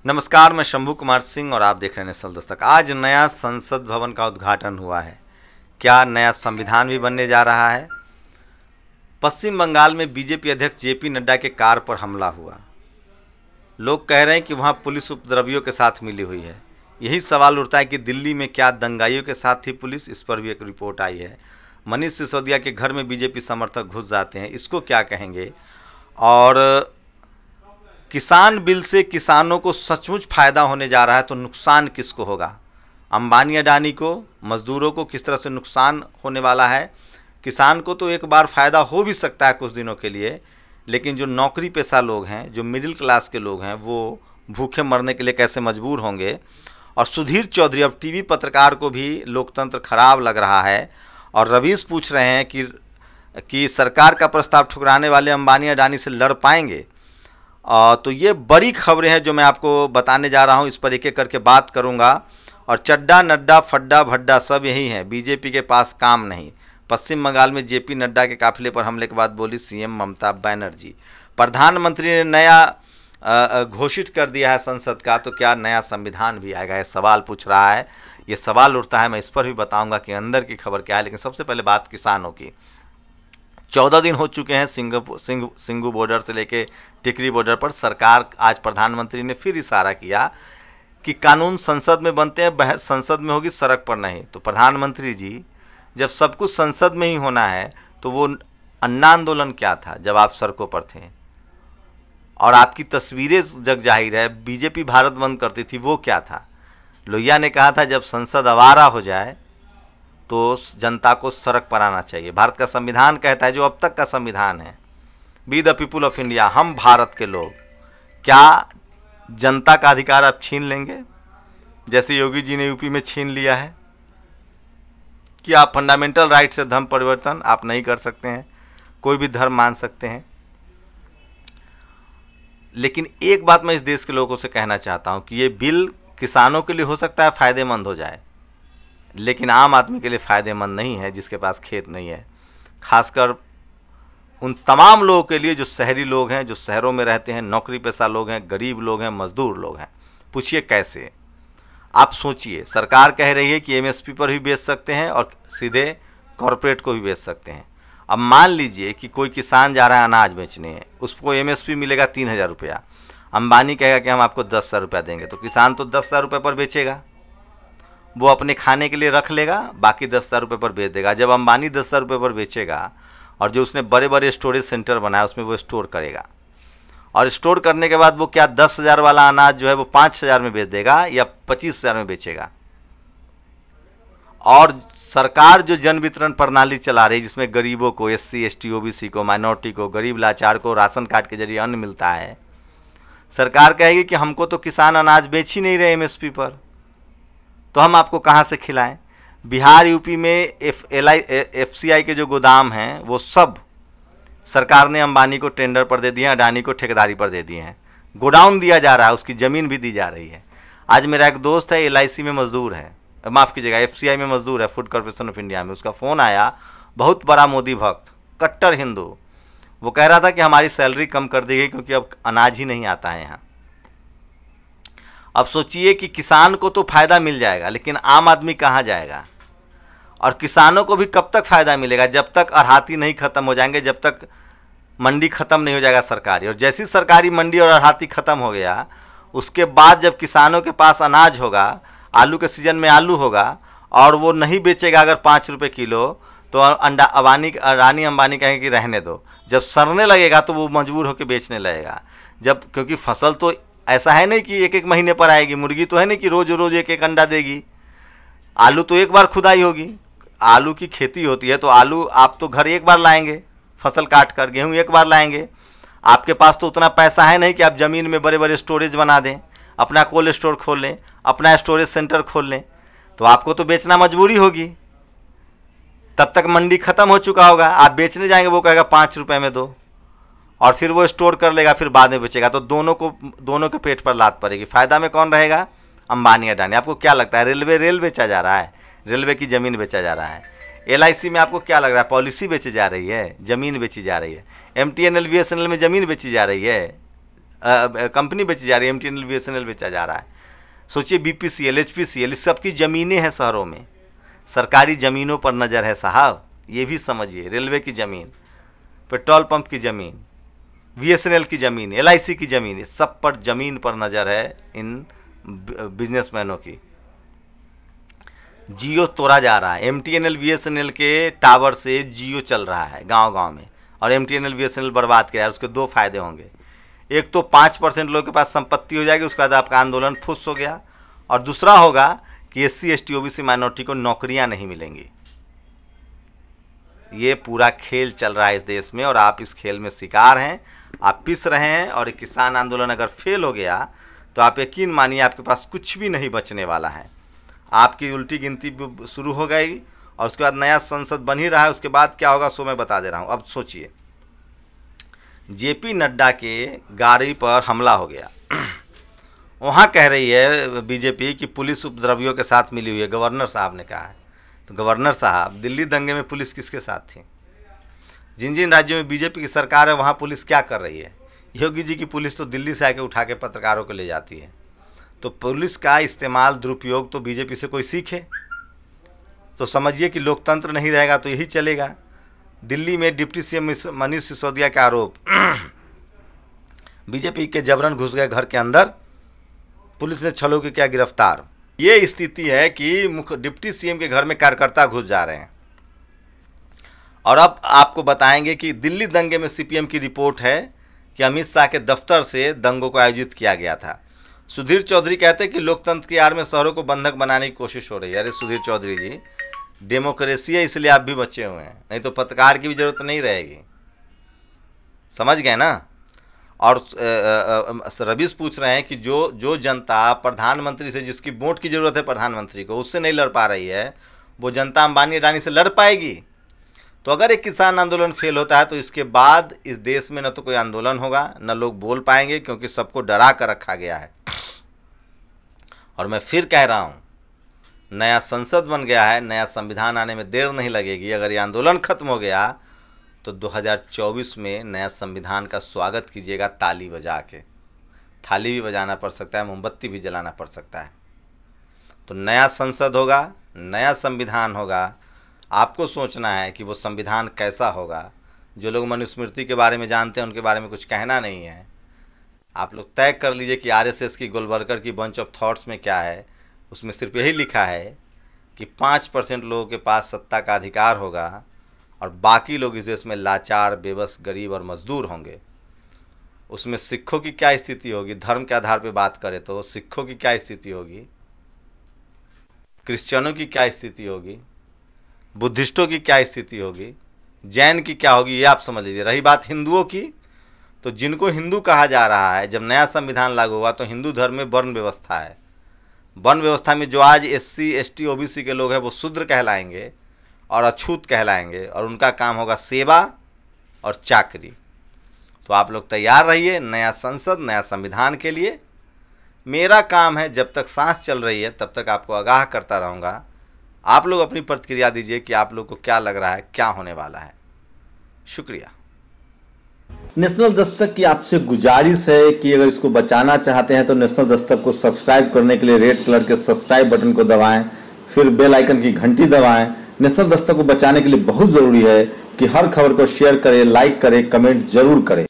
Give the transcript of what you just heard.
नमस्कार, मैं शंभू कुमार सिंह और आप देख रहे हैं नेशनल दस्तक। आज नया संसद भवन का उद्घाटन हुआ है। क्या नया संविधान भी बनने जा रहा है? पश्चिम बंगाल में बीजेपी अध्यक्ष जेपी नड्डा के कार पर हमला हुआ। लोग कह रहे हैं कि वहां पुलिस उपद्रवियों के साथ मिली हुई है। यही सवाल उठता है कि दिल्ली में क्या दंगाइयों के साथ थी पुलिस? इस पर भी एक रिपोर्ट आई है। मनीष सिसोदिया के घर में बीजेपी समर्थक घुस जाते हैं, इसको क्या कहेंगे? और किसान बिल से किसानों को सचमुच फ़ायदा होने जा रहा है तो नुकसान किसको होगा? अंबानी अडानी को, मज़दूरों को किस तरह से नुकसान होने वाला है? किसान को तो एक बार फ़ायदा हो भी सकता है कुछ दिनों के लिए, लेकिन जो नौकरी पेशा लोग हैं, जो मिडिल क्लास के लोग हैं, वो भूखे मरने के लिए कैसे मजबूर होंगे? और सुधीर चौधरी, अब टीवी पत्रकार को भी लोकतंत्र खराब लग रहा है और रवीश पूछ रहे हैं कि सरकार का प्रस्ताव ठुकराने वाले अंबानी अडानी से लड़ पाएंगे। तो ये बड़ी खबरें हैं जो मैं आपको बताने जा रहा हूँ। इस पर एक एक करके बात करूँगा। और चड्डा नड्डा फड्डा भड्डा सब यही है, बीजेपी के पास काम नहीं। पश्चिम बंगाल में जेपी नड्डा के काफिले पर हमले के बाद बोली सीएम ममता बनर्जी। प्रधानमंत्री ने नया घोषित कर दिया है संसद का, तो क्या नया संविधान भी आएगा? ये सवाल पूछ रहा है, ये सवाल उठता है। मैं इस पर भी बताऊँगा कि अंदर की खबर क्या है। लेकिन सबसे पहले बात किसानों की। 14 दिन हो चुके हैं सिंगू बॉर्डर से लेके टिकरी बॉर्डर पर। सरकार, आज प्रधानमंत्री ने फिर इशारा किया कि कानून संसद में बनते हैं, बहस संसद में होगी, सड़क पर नहीं। तो प्रधानमंत्री जी, जब सब कुछ संसद में ही होना है तो वो अन्ना आंदोलन क्या था जब आप सड़कों पर थे? और आपकी तस्वीरें जग जाहिर है, बीजेपी भारत बंद करती थी, वो क्या था? लोहिया ने कहा था जब संसद आवारा हो जाए तो जनता को सड़क पर आना चाहिए। भारत का संविधान कहता है, जो अब तक का संविधान है, be the people of India, हम भारत के लोग। क्या जनता का अधिकार आप छीन लेंगे जैसे योगी जी ने यूपी में छीन लिया है? कि आप फंडामेंटल राइट से धर्म परिवर्तन आप नहीं कर सकते हैं, कोई भी धर्म मान सकते हैं। लेकिन एक बात मैं इस देश के लोगों से कहना चाहता हूं कि ये बिल किसानों के लिए हो सकता है फ़ायदेमंद हो जाए, लेकिन आम आदमी के लिए फ़ायदेमंद नहीं है जिसके पास खेत नहीं है। खासकर उन तमाम लोगों के लिए जो शहरी लोग हैं, जो शहरों में रहते हैं, नौकरी पेशा लोग हैं, गरीब लोग हैं, मजदूर लोग हैं। पूछिए कैसे? आप सोचिए, सरकार कह रही है कि एमएसपी पर भी बेच सकते हैं और सीधे कॉरपोरेट को भी बेच सकते हैं। अब मान लीजिए कि कोई किसान जा रहा है अनाज बेचने, उसको एमएसपी मिलेगा 3000 रुपया। अंबानी कहेगा कि हम आपको 10,000 रुपया देंगे, तो किसान तो 10,000 रुपये पर बेचेगा। वो अपने खाने के लिए रख लेगा, बाकी 10,000 रुपये पर बेच देगा। जब अंबानी 10,000 रुपये पर बेचेगा और जो उसने बड़े बड़े स्टोरेज सेंटर बनाया उसमें वो स्टोर करेगा, और स्टोर करने के बाद वो क्या 10,000 वाला अनाज जो है वो 5,000 में बेच देगा या 25,000 में बेचेगा? और सरकार जो जन वितरण प्रणाली चला रही है, जिसमें गरीबों को, SC ST OBC को, माइनॉरिटी को, गरीब लाचार को राशन कार्ड के जरिए अन्न मिलता है, सरकार कहेगी कि हमको तो किसान अनाज बेच ही नहीं रहे एमएसपी पर, तो हम आपको कहाँ से खिलाएं? बिहार यूपी में FCI के जो गोदाम हैं वो सब सरकार ने अंबानी को टेंडर पर दे दिए हैं, अडानी को ठेकेदारी पर दे दिए हैं। गोडाउन दिया जा रहा है, उसकी ज़मीन भी दी जा रही है। आज मेरा एक दोस्त है, LIC में मजदूर है, माफ़ कीजिएगा FCI में मजदूर है, फूड कॉर्पोरेशन ऑफ इंडिया में। उसका फ़ोन आया, बहुत बड़ा मोदी भक्त, कट्टर हिंदू। वो कह रहा था कि हमारी सैलरी कम कर दी गई क्योंकि अब अनाज ही नहीं आता है यहाँ। अब सोचिए कि किसान को तो फ़ायदा मिल जाएगा, लेकिन आम आदमी कहाँ जाएगा? और किसानों को भी कब तक फ़ायदा मिलेगा? जब तक अरहाती नहीं ख़त्म हो जाएंगे, जब तक मंडी ख़त्म नहीं हो जाएगा सरकारी। और जैसी सरकारी मंडी और अरहाती ख़त्म हो गया, उसके बाद जब किसानों के पास अनाज होगा, आलू के सीज़न में आलू होगा और वो नहीं बेचेगा अगर 5 रुपये किलो, तो अडानी अंबानी कहेंगे कि रहने दो। जब सड़ने लगेगा तो वो मजबूर होकर बेचने लगेगा। जब, क्योंकि फसल तो ऐसा है नहीं कि एक एक महीने पर आएगी, मुर्गी तो है नहीं कि रोज़ रोज़ एक एक अंडा देगी। आलू तो एक बार खुदाई होगी, आलू की खेती होती है, तो आलू आप तो घर एक बार लाएंगे फसल काट कर, गेहूँ एक बार लाएंगे। आपके पास तो उतना पैसा है नहीं कि आप ज़मीन में बड़े बड़े स्टोरेज बना दें, अपना कोल्ड स्टोर खोल लें, अपना स्टोरेज सेंटर खोल लें, तो आपको तो बेचना मजबूरी होगी। तब तक मंडी ख़त्म हो चुका होगा, आप बेचने जाएंगे, वो कहेगा 5 रुपये में दो, और फिर वो स्टोर कर लेगा, फिर बाद में बेचेगा। तो दोनों के पेट पर लात पड़ेगी। फ़ायदा में कौन रहेगा? अंबानी अडानी। आपको क्या लगता है? रेल बेचा जा रहा है, रेलवे की ज़मीन बेचा जा रहा है। LIC में आपको क्या लग रहा है? पॉलिसी बेची जा रही है, ज़मीन बेची जा रही है। MTNL BSNL में ज़मीन बेची जा रही है, कंपनी बेची जा रही है, MTNL BSNL बेचा जा रहा है। सोचिए BPCL HPCL इस सब की ज़मीनें हैं शहरों में, सरकारी ज़मीनों पर नज़र है साहब, ये भी समझिए। रेलवे की ज़मीन, पेट्रोल पंप की ज़मीन, BSNL की ज़मीन, LIC की ज़मीन, सब पर ज़मीन पर नज़र है इन बिजनेसमैनों की। जियो तोड़ा जा रहा है, MTNL BSNL के टावर से जियो चल रहा है गांव-गांव में, और MTNL BSNL बर्बाद किया है। उसके दो फायदे होंगे, एक तो 5% लोगों के पास संपत्ति हो जाएगी, उसके बाद आपका आंदोलन फुस हो गया, और दूसरा होगा कि SC ST OBC माइनॉरिटी को नौकरियां नहीं मिलेंगी। ये पूरा खेल चल रहा है इस देश में, और आप इस खेल में शिकार हैं, आप पिस रहे हैं। और एक किसान आंदोलन अगर फेल हो गया तो आप यकीन मानिए आपके पास कुछ भी नहीं बचने वाला है। आपकी उल्टी गिनती शुरू हो गई, और उसके बाद नया संसद बन ही रहा है, उसके बाद क्या होगा सो मैं बता दे रहा हूँ। अब सोचिए, JP नड्डा के गाड़ी पर हमला हो गया, वहाँ कह रही है BJP कि पुलिस उपद्रवियों के साथ मिली हुई है, गवर्नर साहब ने कहा है। तो गवर्नर साहब, दिल्ली दंगे में पुलिस किसके साथ थी? जिन जिन राज्यों में BJP की सरकार है वहाँ पुलिस क्या कर रही है? योगी जी की पुलिस तो दिल्ली से आके उठा के पत्रकारों को ले जाती है। तो पुलिस का इस्तेमाल, दुरुपयोग तो BJP से कोई सीखे, तो समझिए कि लोकतंत्र नहीं रहेगा तो यही चलेगा। दिल्ली में डिप्टी CM मनीष सिसोदिया का आरोप, BJP के जबरन घुस गए घर के अंदर, पुलिस ने छलों के क्या गिरफ्तार। ये स्थिति है कि डिप्टी CM के घर में कार्यकर्ता घुस जा रहे हैं। और अब आपको बताएंगे कि दिल्ली दंगे में CPM की रिपोर्ट है कि अमित शाह के दफ्तर से दंगों को आयोजित किया गया था। सुधीर चौधरी कहते हैं कि लोकतंत्र की आड़ में शहरों को बंधक बनाने की कोशिश हो रही है। अरे सुधीर चौधरी जी, डेमोक्रेसी है इसलिए आप भी बचे हुए हैं, नहीं तो पत्रकार की भी जरूरत नहीं रहेगी, समझ गए ना। और रवीश पूछ रहे हैं कि जो जनता प्रधानमंत्री से, जिसकी वोट की ज़रूरत है प्रधानमंत्री को, उससे नहीं लड़ पा रही है, वो जनता अंबानी अडानी से लड़ पाएगी? तो अगर एक किसान आंदोलन फेल होता है तो इसके बाद इस देश में न तो कोई आंदोलन होगा, न लोग बोल पाएंगे, क्योंकि सबको डरा कर रखा गया है। और मैं फिर कह रहा हूँ, नया संसद बन गया है, नया संविधान आने में देर नहीं लगेगी। अगर ये आंदोलन खत्म हो गया तो 2024 में नया संविधान का स्वागत कीजिएगा ताली बजा के। थाली भी बजाना पड़ सकता है, मोमबत्ती भी जलाना पड़ सकता है। तो नया संसद होगा, नया संविधान होगा। आपको सोचना है कि वो संविधान कैसा होगा। जो लोग मनुस्मृति के बारे में जानते हैं उनके बारे में कुछ कहना नहीं है। आप लोग तय कर लीजिए कि RSS की गोलवर्कर की बंच ऑफ थॉट्स में क्या है। उसमें सिर्फ यही लिखा है कि 5% लोगों के पास सत्ता का अधिकार होगा और बाकी लोग इस देश में लाचार, बेबस, गरीब और मजदूर होंगे। उसमें सिखों की क्या स्थिति होगी? धर्म के आधार पर बात करें तो सिखों की क्या स्थिति होगी, क्रिश्चियनों की क्या स्थिति होगी, बुद्धिस्टों की क्या स्थिति होगी, जैन की क्या होगी, ये आप समझ लीजिए। रही बात हिंदुओं की, तो जिनको हिंदू कहा जा रहा है, जब नया संविधान लागू हुआ तो हिंदू धर्म में वर्ण व्यवस्था है। वर्ण व्यवस्था में जो आज SC ST OBC के लोग हैं वो शूद्र कहलाएंगे और अछूत कहलाएंगे, और उनका काम होगा सेवा और चाकरी। तो आप लोग तैयार रहिए नया संसद, नया संविधान के लिए। मेरा काम है, जब तक सांस चल रही है तब तक आपको आगाह करता रहूँगा। आप लोग अपनी प्रतिक्रिया दीजिए कि आप लोग को क्या लग रहा है, क्या होने वाला है। शुक्रिया। नेशनल दस्तक की आपसे गुजारिश है कि अगर इसको बचाना चाहते हैं तो नेशनल दस्तक को सब्सक्राइब करने के लिए रेड कलर के सब्सक्राइब बटन को दबाएं, फिर बेल आइकन की घंटी दबाएं। नेशनल दस्तक को बचाने के लिए बहुत जरूरी है कि हर खबर को शेयर करें, लाइक करें, कमेंट जरूर करें।